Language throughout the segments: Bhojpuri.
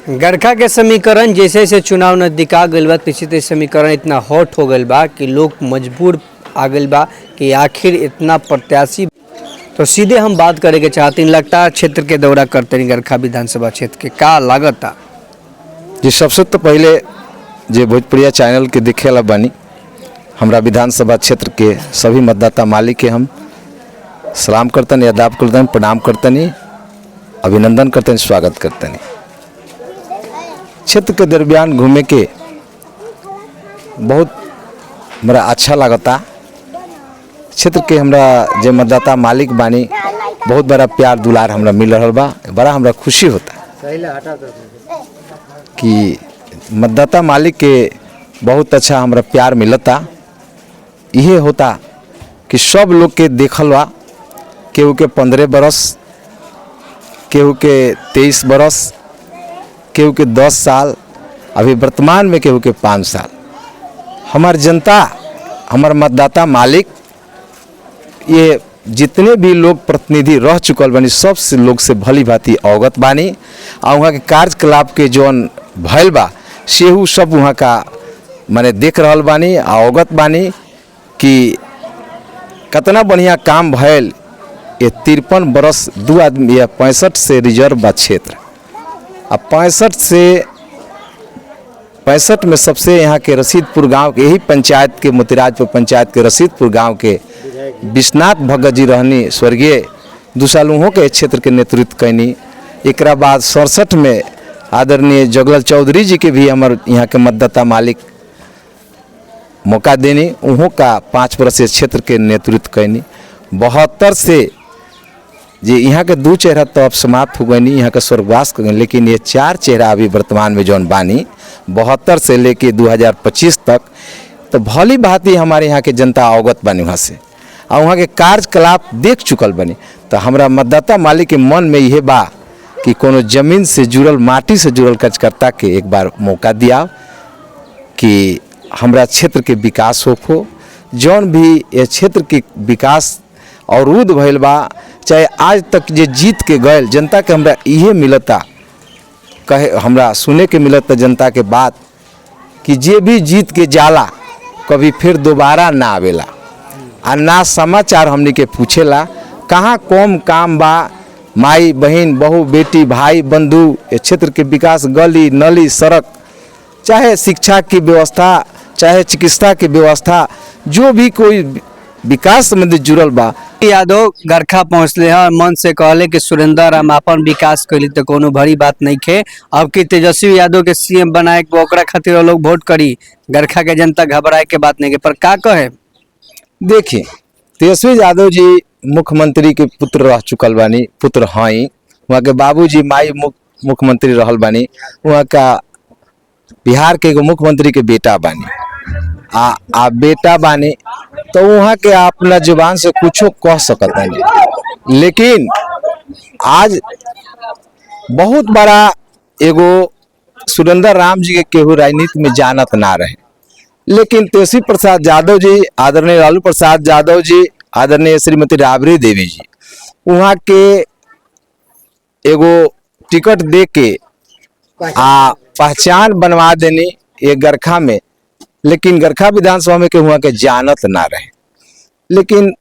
गरखा के समीकरण जैसे जैसे चुनाव नजदीका गइल बा तैसे तैसे समीकरण इतना हॉट हो गइल बा कि लोग मजबूर आ गइल बा कि आखिर इतना प्रत्याशी। तो सीधे हम बात करे के चाहते हैं, लगातार क्षेत्र के दौरा करते हैं गरखा विधानसभा क्षेत्र के का लागता। जी सबसे तो पहले जे भोजपुरिया चैनल के देखेला बानी हमरा विधानसभा क्षेत्र के सभी मतदाता मालिक के हम सलाम करतनी, आदाब करतनी, प्रणाम करतनी, अभिनंदन करतनी, स्वागत करतनी। क्षेत्र के दरमियान घूमे के बहुत हमरा अच्छा लगता। क्षेत्र के हमरा जे मतदाता मालिक बानी बहुत बड़ा प्यार दुलार हमरा मिल रहा बा, बड़ा हमरा खुशी होता कि मतदाता मालिक के बहुत अच्छा हमरा प्यार मिलता। यही होता कि सब लोग के देखल बा, केहू के 15 बरस, केहू के 23 बरस, केहू के 10 साल, अभी वर्तमान में केहू के 5 साल। हमार जनता, हमार मतदाता मालिक, ये जितने भी लोग प्रतिनिधि रह चुकल बानी सब से लोग से भली भांति अवगत बानी। और वहाँ के कार्यकलाप के जौन भयल बा सेहू सब वहाँ का माने देख रहल बानी, अवगत बानी कि कितना बढ़िया काम भयल। ये 53 बरस 2 आदमी या 65 से रिजर्व बा क्षेत्र। अब 65 में सबसे यहाँ के रसीदपुर गांव के, यही पंचायत के मोतीराजपुर पंचायत के रसीदपुर गांव के विश्वनाथ भगत जी रहनी स्वर्गीय 2 साल उहों के क्षेत्र के नेतृत्व कैनी। एक बाद 67 में आदरणीय जगलाल चौधरी जी के भी हमारे यहाँ के मतदाता मालिक मौका देनी, उहों का 5 वर्षीय क्षेत्र के नेतृत्व कैनी। 72 से जे यहाँ के 2 चेहरा तो अब समाप्त हो गए, यहाँ का स्वर्गवास कर गए, लेकिन ये 4 चेहरा अभी वर्तमान में जौन बानी 72 से लेके 2025 तक तो भली भांति हमारे यहाँ के जनता अवगत बानी वहाँ से, और वहाँ के कार्यकलाप देख चुकल बनी। तो हमारा मतदाता मालिक के मन में यह बा कि कोनो जमीन से जुड़ल, माटी से जुड़ल कार्यकर्ता के एक बार मौका दिया कि हमारा क्षेत्र के विकास हो। जौन भी ये क्षेत्र के विकास अवरुद्ध भइल बा, चाहे आज तक जे जीत के गए जनता के हमरा इहे मिलता, कहे हमरा सुने के मिलता जनता के बात कि जे भी जीत के जाला कभी फिर दोबारा ना आवेला, आ ना समाचार हमनी के पूछेला कहाँ कौन काम बा। माई बहन बहू बेटी भाई बंधु, क्षेत्र के विकास, गली नली सड़क, चाहे शिक्षा की व्यवस्था, चाहे चिकित्सा की व्यवस्था, जो भी कोई विकास संबंधित जुड़ल बा। यादव गरखा पहुँचले हैं, मन से कहले कि सुरेंद्र हम अपन विकास कैली तो कोनो बड़ी बात नहीं खे। अब कि तेजस्वी यादव के सीएम बनाए के ओकरा खातिर लोग वोट करी, गरखा के जनता घबराए के बात नहीं के। पर का कहे, देखिए तेजस्वी यादव जी मुख्यमंत्री के पुत्र रह चुकल बानी, पुत्र हई। वहाँ के बाबूजी माई मुख्यमंत्री रहल बानी, वहाँ का बिहार के एगो मुख्यमंत्री के बेटा बानी, आ बेटा बानी तो वहाँ के अपना जुबान से कुछो कह सकता नहीं। लेकिन आज बहुत बड़ा एगो सुरेंद्र राम जी के केहू राजनीति में जानत ना रहे, लेकिन तेजस्वी प्रसाद यादव जी, आदरणीय लालू प्रसाद यादव जी, आदरणीय श्रीमती राबड़ी देवी जी वहाँ के एगो टिकट दे के पहचान बनवा देनी ये गरखा में। लेकिन गरखा विधानसभा में के वहाँ के जानत ना रहे, लेकिन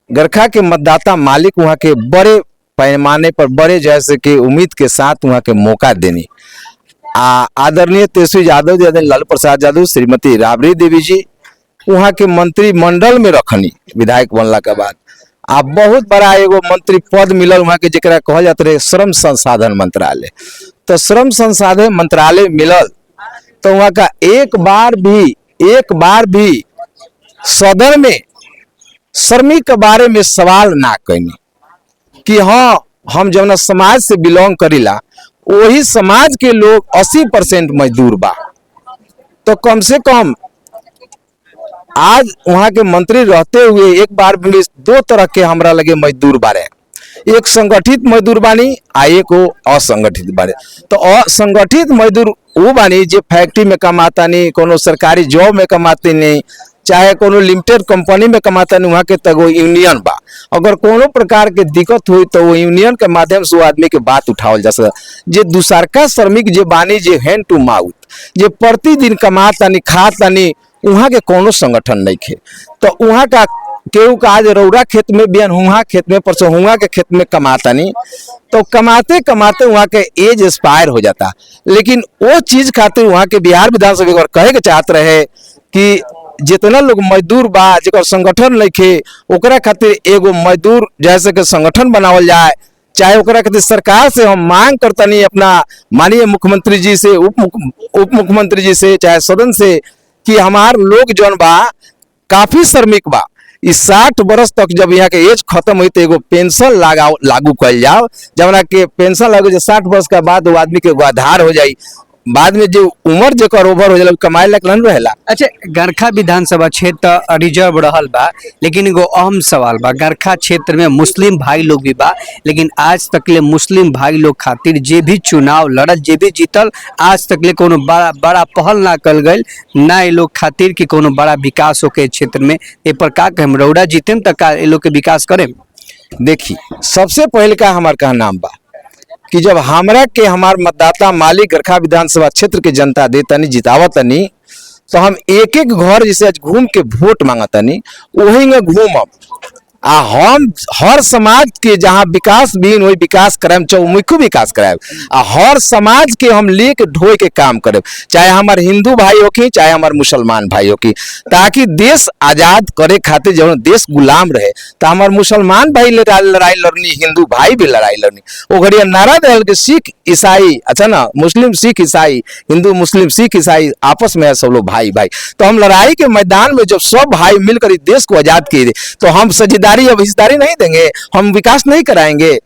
गरखा के मतदाता मालिक वहाँ के बड़े पैमाने पर, बड़े जैसे कि उम्मीद के साथ वहाँ के मौका देनी। आदरणीय तेजस्वी यादव जी, आदरणीय लालू प्रसाद यादव, श्रीमती राबड़ी देवी जी वहाँ के मंत्रिमंडल में रखनी विधायक बनला के बाद। बहुत बड़ा एगो मंत्री पद मिलल वहाँ के, जरा कहल जाता रहे श्रम संसाधन मंत्रालय। तो श्रम संसाधन मंत्रालय मिलल तो वहाँ का एक बार भी सदन में श्रमिक के बारे में सवाल ना कनी कि हाँ हम जब समाज से बिलोंग करीला वही समाज के लोग 80% मजदूर बा। तो कम से कम आज वहाँ के मंत्री रहते हुए एक बार भी 2 तरह के हमरा लगे मजदूर बारे, एक संगठित मजदूर बानी आ एक असंगठित बारे। तो असंगठित मजदूर वो बानी जो फैक्ट्री में कमाता नहीं, कोनो सरकारी जॉब में कमाते नहीं, चाहे कोनो लिमिटेड कंपनी में कमाता नहीं वहाँ के तगो यूनियन बा। अगर कोनो प्रकार के दिक्कत हुई तो वो यूनियन के माध्यम से वो आदमी के बात उठावल जा सकता। जे दूसरका श्रमिक जे बानी जे हैंड टू माउथ जे प्रतिदिन कमातानी खातानी वहाँ के कोनो संगठन नहीं खे। तो वहाँ का केहू का आज रौरा खेत में बियन हुआ खेत में परसों हुआ के खेत में कमातानी तो कमाते कमाते वहाँ के एज एक्सपायर हो जाता। लेकिन वो चीज खातिर वहाँ के बिहार विधानसभा अगर कहे के चाहत रहे कि जितना लोग मजदूर बा जेकर संगठन लेके ओकरा खातिर एगो मजदूर जैसे के संगठन बनावल जाए। चाहे ओकरा खातिर सरकार से हम मांग करतनी अपना माननीय मुख्यमंत्री जी से उप मुख्यमंत्री जी से चाहे सदन से कि हमार लोग जौन बा काफी श्रमिक बा। इस 60 बरस तक जब यहाँ के एज खत्म हुई तो एगो पेंशन लागू कल जाओ जब के पेंशन लागू 60 बरस के बाद वो आदमी के आधार हो जाई। बाद में जो उम्र जेकर ओवर हो जाला कमाए लायक नहीं रहेला। अच्छा, गरखा विधानसभा क्षेत्र रिजर्व रहल बा, लेकिन एगो अहम सवाल बा, गरखा क्षेत्र में मुस्लिम भाई लोग भी बा, लेकिन आज तक ले मुस्लिम भाई लोग खातिर जे भी चुनाव लड़ल जे भी जीतल आज तक ले कोनो बड़ा पहल ना कल गई ना ये लोग खातिर कि कोनो बड़ा विकास होके क्षेत्र में। ए पर का कहें, रौड़ा जीतेम तक का ये लोग के विकास करें? देखी सबसे पहले का हमार कहा नाम बा कि जब हमरा के हमार मतदाता मालिक गरखा विधानसभा क्षेत्र के जनता देतनी जितावतनी तो हम एक एक घर जैसे आज घूम के वोट मांगतनी वही में घूमब आ हम हर समाज के जहाँ विकास बीन वही विकास कराएब चौमुखी विकास कराएब आ हर समाज के हम लेके ढोए के काम करेब चाहे हमार हिंदू भाई हो की चाहे हमार मुसलमान भाई हो की ताकि देश आजाद करे खातिर जब देश गुलाम रहे तो हमार मुसलमान भाई लड़ाई लड़नी हिंदू भाई भी लड़ाई लड़नी वो घड़िया नारा दल के सिख ईसाई अच्छा ना मुस्लिम सिख ईसाई हिंदू मुस्लिम सिख ईसाई आपस में है सब लोग भाई भाई। तो हम लड़ाई के मैदान में जब सब भाई मिलकर इस देश को आजाद किए तो हम सजीदारी अब हिस्सेदारी नहीं देंगे, हम विकास नहीं कराएंगे।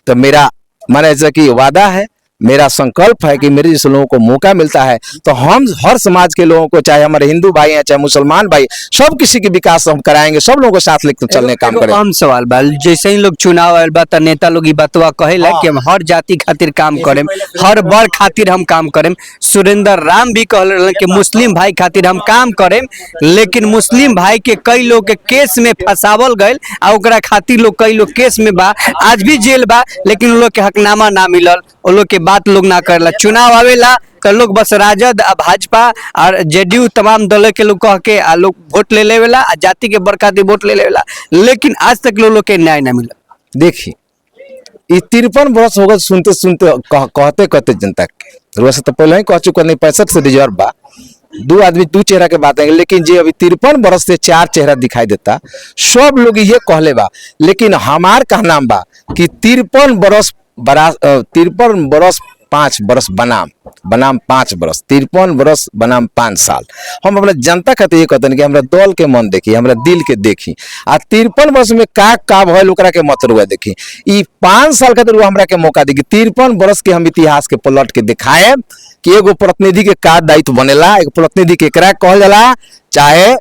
तो मेरा माने ऐसा कि वादा है मेरा संकल्प है कि मेरे जैसे लोगों को मौका मिलता है तो हम हर समाज के लोगों को चाहे हमारे हिंदू भाई हैं चाहे मुसलमान भाई सब किसी की विकास हम कराएंगे सब लोगों को साथ लेकर चलने काम करेंगे। हम सवाल बा जैसे ही लोग चुनाव आयल बा त नेता लोग ई बतवा कहेला कि हम हर जाति खातिर काम करें हर वर्ग खातिर हम काम करें। सुरेंद्र राम भी कहल रहलन कि मुस्लिम भाई खातिर हम काम करें, लेकिन मुस्लिम भाई के कई लोग के केस में फंसावल गए आ ओकरा खातिर लोग कई लोग केस में बा आज भी जेल बा, लेकिन उन लोग के हकनामा ना मिलल उन लोग के बात लोग ना करला। चुनाव आवेला तो लोग बस राजद आ भाजपा और जेडीयू तमाम दल के लोग कह के आ लोग वोट ले लेवेला आ जाति के बरकाती वोट ले लेवेला, लेकिन आज तक लोग के न्याय ना मिला। देखिए ये 53 वर्ष हो गए सुनते सुनते कहते कहते जनता के वैसे तो पहले ही कह चुका नहीं 65 से रिजर्व बा दो आदमी दो चेहरा के बात है, लेकिन जे अभी 53 वर्ष से 4 चेहरा दिखाई देता सब लोग ये कहले बा। लेकिन हमार कहना बा कि 53 वर्ष 5 बरस बनाम 5 बरस 53 बरस बनाम 5 साल हम अपना जनता खातिर ये कहते कि हमरा दल के मन देखी हमरा दिल के देखी आ 53 वर्ष में का भइल ओकरा के मत रुआ देखी ई 5 साल खातिर हमरा के मौका दी 53 बरस के हम इतिहास के पलट के दिखाए कि एगो प्रतिनिधि के का दायित्व बनेला एगो प्रतिनिधि के एकरा कहल जाला चाहे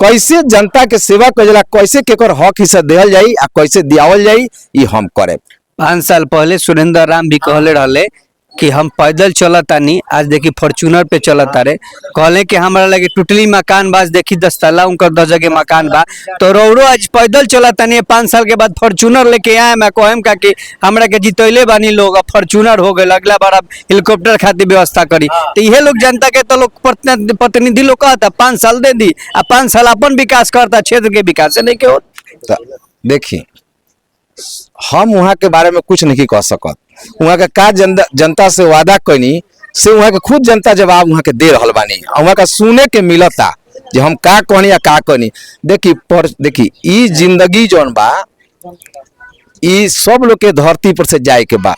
कैसे जनता के सेवा कइल जाला कैसे केकर हक हिस्सा देहल जाई आ कैसे दियावल जाई ई हम करे। 5 साल पहले सुरेंद्र राम भी कहले रहले कि हम पैदल चलतानी, आज देखी फॉर्च्यूनर पे चलता रे, कहले कि हमारा लगे टुटली मकान बा, देखी 10 तल्ला उनकर 10 जगह मकान बा, तो रौरो आज पैदल चलतानी 5 साल के बाद फॉर्च्यूनर लेके आए मैं कहम का कि हमरा के जितैले बानी लोग फॉर्च्यूनर हो गए अगला बार अब हेलीकॉप्टर खातिर व्यवस्था करी। तो ये लोग जनता के तो लोग प्रतिनिधि लोग कहता 5 साल दे दी आ 5 साल अपन विकास करता क्षेत्र के विकास नहीं के हो। देखिए हम वहाँ के बारे में कुछ नहीं कह सकत, वहाँ का जनता से वादा कनी से वहाँ के खुद जनता जवाब वहाँ के दे रहल बानी वहाँ का सुने के मिलता जो हम का कहनी या का कहनी। देखी ई जिंदगी जौन बा ई सब लोग के धरती पर से जाए के बा।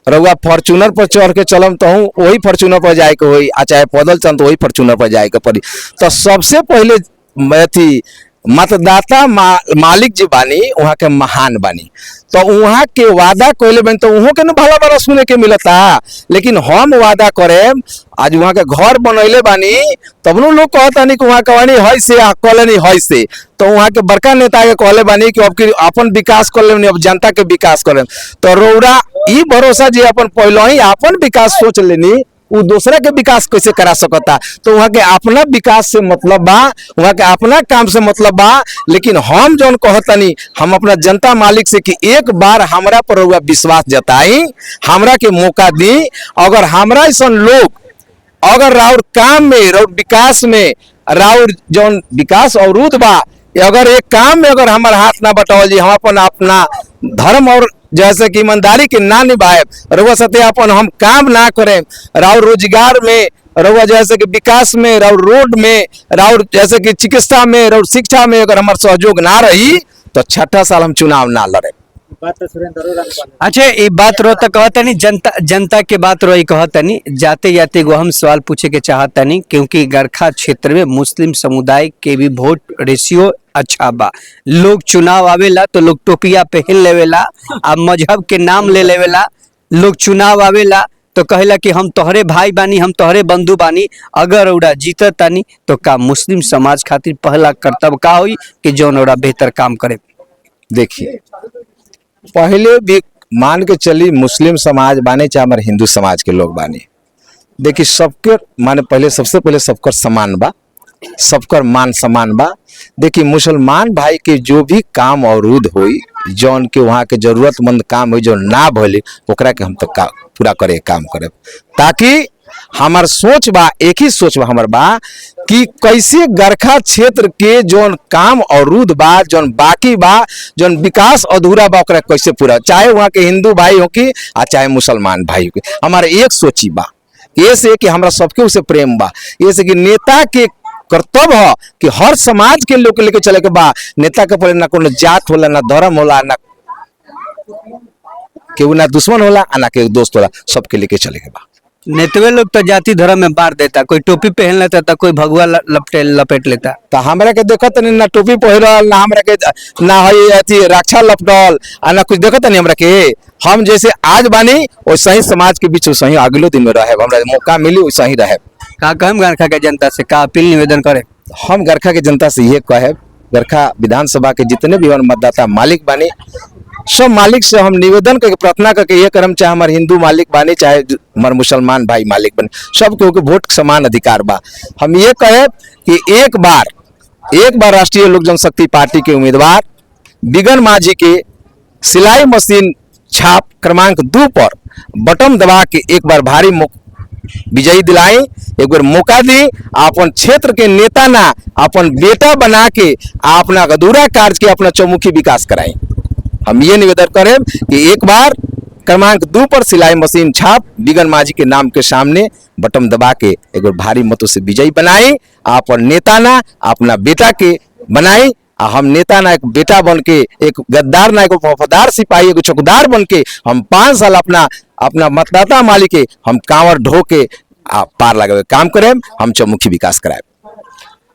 रउआ फॉर्च्यूनर पर चढ़ के चलम तो वही फॉर्च्यूनर पर जाए के होई आ चाहे पैदल चल तो वही फॉर्च्यूनर पर जाए के पड़ी। तो सबसे पहले अथी मतदाता मालिक जी बानी वहाँ के महान बानी तो वहाँ के वादा कहले बनी तो वहाँ के न भला भला सुने के मिलता। लेकिन हम वादा करे आज वहाँ के घर बनैले बानी तब लोग कहता नहीं कि वहाँ कहानी है से कॉलोनी है से तो वहाँ के बड़का नेता के कहले बानी कि अब अपन विकास कर ले अब जनता के विकास कर तो रौरा ई भरोसा जी अपन पहले ही अपन विकास सोच लेनी वो दूसरा के विकास कैसे करा सकता। तो वहाँ के अपना विकास से मतलब बा, वहाँ के अपना काम से मतलब बा। लेकिन हम जौन कहतनी हम अपना जनता मालिक से कि एक बार हमरा पर रउआ विश्वास जताई, हमरा के मौका दी। अगर हमरा ऐसा लोग अगर राउर काम में, राउर विकास में, राउर जौन विकास अवरुद्ध बा, अगर एक काम में अगर हमार हाथ ना बटावल जी, हम अपन अपना धर्म और जैसे कि ईमानदारी के ना निभाए, रउआ सत्य अपन हम काम ना करें, राउर रोजगार में, रउआ जैसे कि विकास में, राउर रोड में, राउर जैसे कि चिकित्सा में, राउर शिक्षा में अगर हमार सहयोग ना रही तो 6ठा साल हम चुनाव ना लड़े। अच्छा, ये बात रो तो कहतनी जनता के बात रो कहतनी। जाते जाते एगो हम सवाल पूछे के चाहतनी, क्योंकि गरखा क्षेत्र में मुस्लिम समुदाय के भी वोट रेशियो अच्छा बा। लोग चुनाव आवेला तो लोग टोपिया पहन लेवेला, आ मजहब के नाम ले लेवेला। लोग चुनाव आवेला तो कहेला कि हम तोहरे भाई बानी, हम तोहरे बंधु बानी। अगर ओरा जीतत तानी तो का मुस्लिम समाज खातिर पहला कर्तव्य का होई कि जौन ओरा बेहतर काम करे। देखिए, पहले भी मान के चली मुस्लिम समाज बाने चाहे हमारे हिंदू समाज के लोग बानी, देखिए सबके माने पहले सबसे पहले सबकर समान बा, सबकर मान समान बा। देखिए मुसलमान भाई के जो भी काम अवरुद्ध होई, जौन के वहाँ के जरूरतमंद काम हुई जो ना भले, ओकरा के हम तो पूरा करे काम करे, ताकि हमार सोच बा, एक ही सोच बा हमार बा कि कैसे गरखा क्षेत्र के जौन काम अवरुद्ध बा, जौन बाकी बा, जौन विकास अधूरा बा, ओकरा कैसे पूरा, चाहे वहाँ के हिंदू भाई हो कि चाहे मुसलमान भाई हो कि। हमारा एक सोची बा, ये से कि हमरा सबके उसे प्रेम बा, ये से कि नेता के कर्तव्य है कि हर समाज के लोग लेके चले के बा। नेता के पहले ना कोनो जात होला, ना धर्म होला, ना केहू ना दुश्मन होला, ना केहू दोस्त होला, सबके लेके चले के बा। नेतवे लोग तो जाति धर्म में बांट देता, कोई टोपी पहन लेता तो कोई भगवा लपेट लेता। तो हमरा के देखत नहीं, ना टोपी पहिरल, ना हमरा के ना है अथी रक्षा लपटल, आ ना कुछ देखत नहीं हमरा के। हम जैसे आज बानी वैसे ही समाज के बीच वैसे ही अगले दिन में रहे, हमरा मौका मिली वैसे ही रहे। का कहम गरखा के जनता से, का अपील निवेदन करे? हम गरखा के जनता से ये कहे, गरखा विधानसभा के जितने भी हमारे मतदाता मालिक बानी, सब मालिक से हम निवेदन करके प्रार्थना करके ये करम, चाहे हमारे हिंदू मालिक बानी, चाहे हमारे मुसलमान भाई मालिक बने, सबके वोट समान अधिकार बा। हम ये कहे कि एक बार राष्ट्रीय लोक जनशक्ति पार्टी के उम्मीदवार बिगन माझी के सिलाई मशीन छाप क्रमांक 2 पर बटन दबा के एक बार भारी विजयी दिलाई, एक बार मौका दी, अपन क्षेत्र के नेता ना अपन बेटा बना के अपना अधूरा कार्य के अपना चौमुखी विकास कराएं। हम ये निवेदन करें कि एक बार क्रमांक 2 पर सिलाई मशीन छाप बिगन माझी के नाम के सामने बटन दबा के एक बार भारी मतों से विजयी बनाई, अपन नेता ना अपना बेटा के बनाई। हम नेता ना एक बेटा बन के, एक गद्दार ना एक वफादार सिपाही, एक चौकीदार बन के हम 5 साल अपना मतदाता मालिक के हम कांवर ढो के पार लगे काम करें, हम चौमुखी विकास कराए।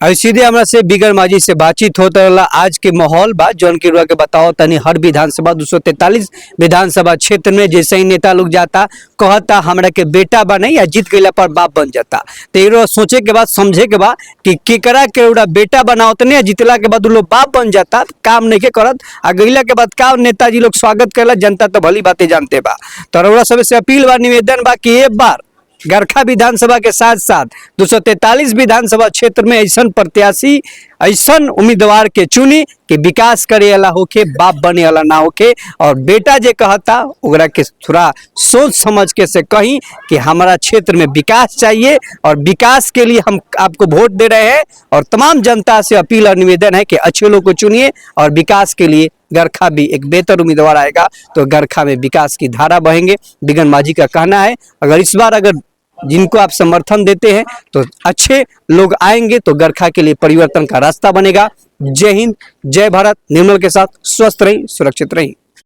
और सीधे हमरा से बिगन माझी से बातचीत होता रहा। आज के माहौल बा जौन की रुआ के बताओ तनी, हर विधानसभा 243 विधानसभा क्षेत्र में जैसे ही नेता लोग जाता कहता हमरा के बेटा बने या जीत गईला पर बाप बन जाता। तो ये सोचे के बाद, समझे के बाद कि केकरा के उड़ा बेटा बनाओ तने, जीतला के बाद लोग बाप बन जाता, काम नहीं के करत, आ गईला के बाद का नेताजी लोग स्वागत करेला, जनता तो भली बातें जानते बा। तो रउरा सब से अपील बा, निवेदन बा कि एक बार गरखा विधानसभा के साथ साथ 243 विधानसभा क्षेत्र में ऐसा प्रत्याशी, ऐसा उम्मीदवार के चुनी कि विकास करे वाला होके, बाप बने वाला ना होके। और बेटा जे कहता ओकरा के थोड़ा सोच समझ के से कहीं कि हमारा क्षेत्र में विकास चाहिए, और विकास के लिए हम आपको वोट दे रहे हैं। और तमाम जनता से अपील और निवेदन है कि अच्छे लोग को चुनिए, और विकास के लिए गरखा भी एक बेहतर उम्मीदवार आएगा तो गरखा में विकास की धारा बहेंगे। बिगन माझी का कहना है अगर इस बार जिनको आप समर्थन देते हैं तो अच्छे लोग आएंगे तो गरखा के लिए परिवर्तन का रास्ता बनेगा। जय हिंद, जय भारत। निर्मल के साथ स्वस्थ रहिए, सुरक्षित रहिए।